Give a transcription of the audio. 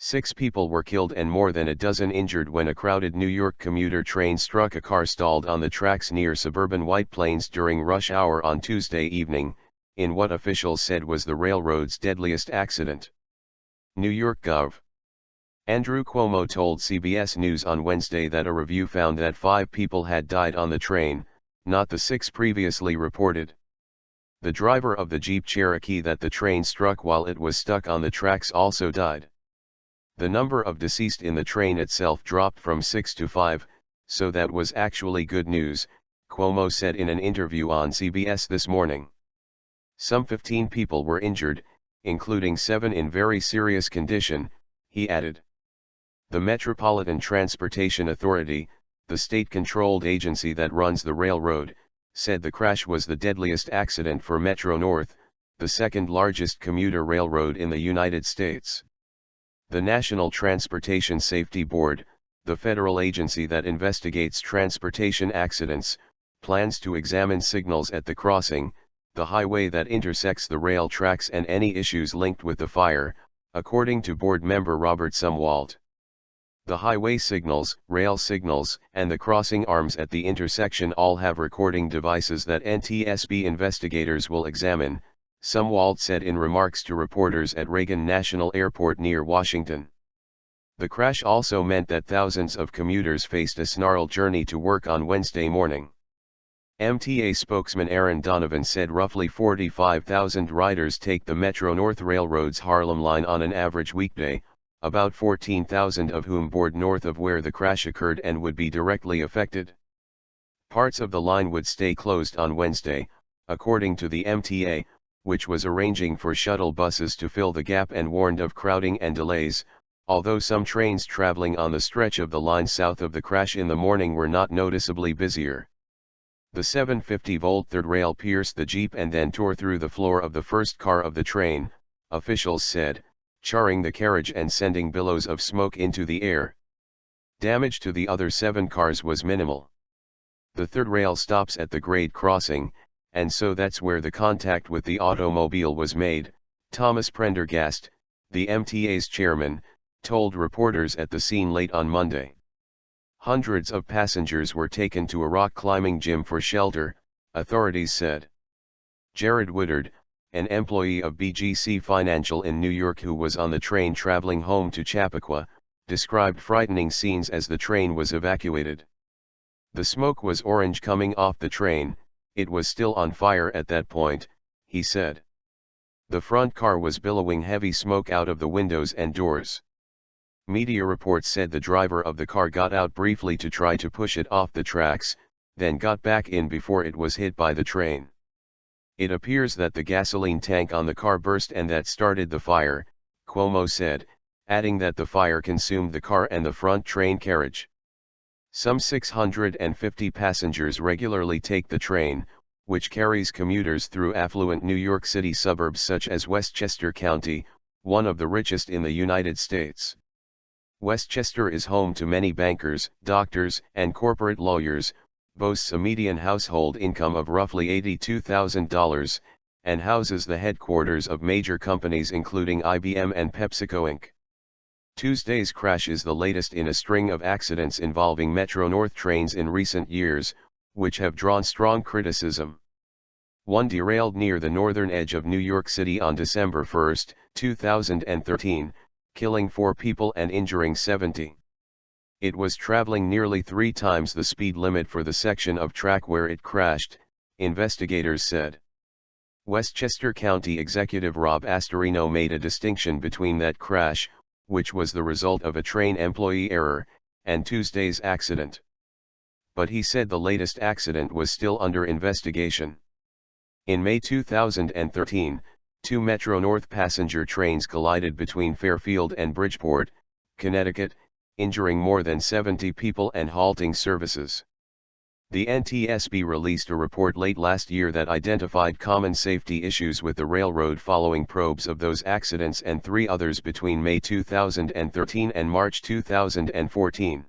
6 people were killed and more than a dozen injured when a crowded New York commuter train struck a car stalled on the tracks near suburban White Plains during rush hour on Tuesday evening, in what officials said was the railroad's deadliest accident. New York Gov. Andrew Cuomo told CBS News on Wednesday that a review found that 5 people had died on the train, not the 6 previously reported. The driver of the Jeep Cherokee that the train struck while it was stuck on the tracks also died. The number of deceased in the train itself dropped from 6 to 5, so that was actually good news, Cuomo said in an interview on CBS This Morning. Some 15 people were injured, including 7 in very serious condition, he added. The Metropolitan Transportation Authority, the state-controlled agency that runs the railroad, said the crash was the deadliest accident for Metro-North, the second largest commuter railroad in the United States. The National Transportation Safety Board, the federal agency that investigates transportation accidents, plans to examine signals at the crossing, the highway that intersects the rail tracks and any issues linked with the fire, according to board member Robert Sumwalt. The highway signals, rail signals, and the crossing arms at the intersection all have recording devices that NTSB investigators will examine, Sumwalt said in remarks to reporters at Reagan National Airport near Washington. The crash also meant that thousands of commuters faced a snarled journey to work on Wednesday morning. MTA spokesman Aaron Donovan said roughly 45,000 riders take the Metro-North Railroad's Harlem line on an average weekday, about 14,000 of whom board north of where the crash occurred and would be directly affected. Parts of the line would stay closed on Wednesday, according to the MTA, which was arranging for shuttle buses to fill the gap and warned of crowding and delays, although some trains traveling on the stretch of the line south of the crash in the morning were not noticeably busier. The 750-volt third rail pierced the Jeep and then tore through the floor of the first car of the train, officials said, charring the carriage and sending billows of smoke into the air. Damage to the other 7 cars was minimal. The third rail stops at the grade crossing, and so that's where the contact with the automobile was made, Thomas Prendergast, the MTA's chairman, told reporters at the scene late on Monday. Hundreds of passengers were taken to a rock climbing gym for shelter, authorities said. Jared Woodard, an employee of BGC Financial in New York who was on the train traveling home to Chappaqua, described frightening scenes as the train was evacuated. The smoke was orange coming off the train, it was still on fire at that point, he said. The front car was billowing heavy smoke out of the windows and doors. Media reports said the driver of the car got out briefly to try to push it off the tracks, then got back in before it was hit by the train. It appears that the gasoline tank on the car burst and that started the fire, Cuomo said, adding that the fire consumed the car and the front train carriage. Some 650 passengers regularly take the train, which carries commuters through affluent New York City suburbs such as Westchester County, one of the richest in the United States. Westchester is home to many bankers, doctors, and corporate lawyers, boasts a median household income of roughly $82,000, and houses the headquarters of major companies including IBM and PepsiCo Inc. Tuesday's crash is the latest in a string of accidents involving Metro-North trains in recent years, which have drawn strong criticism. One derailed near the northern edge of New York City on December 1, 2013, killing 4 people and injuring 70. It was traveling nearly 3 times the speed limit for the section of track where it crashed, investigators said. Westchester County Executive Rob Astorino made a distinction between that crash, which was the result of a train employee error, and Tuesday's accident. But he said the latest accident was still under investigation. In May 2013, 2 Metro-North passenger trains collided between Fairfield and Bridgeport, Connecticut, injuring more than 70 people and halting services. The NTSB released a report late last year that identified common safety issues with the railroad following probes of those accidents and 3 others between May 2013 and March 2014.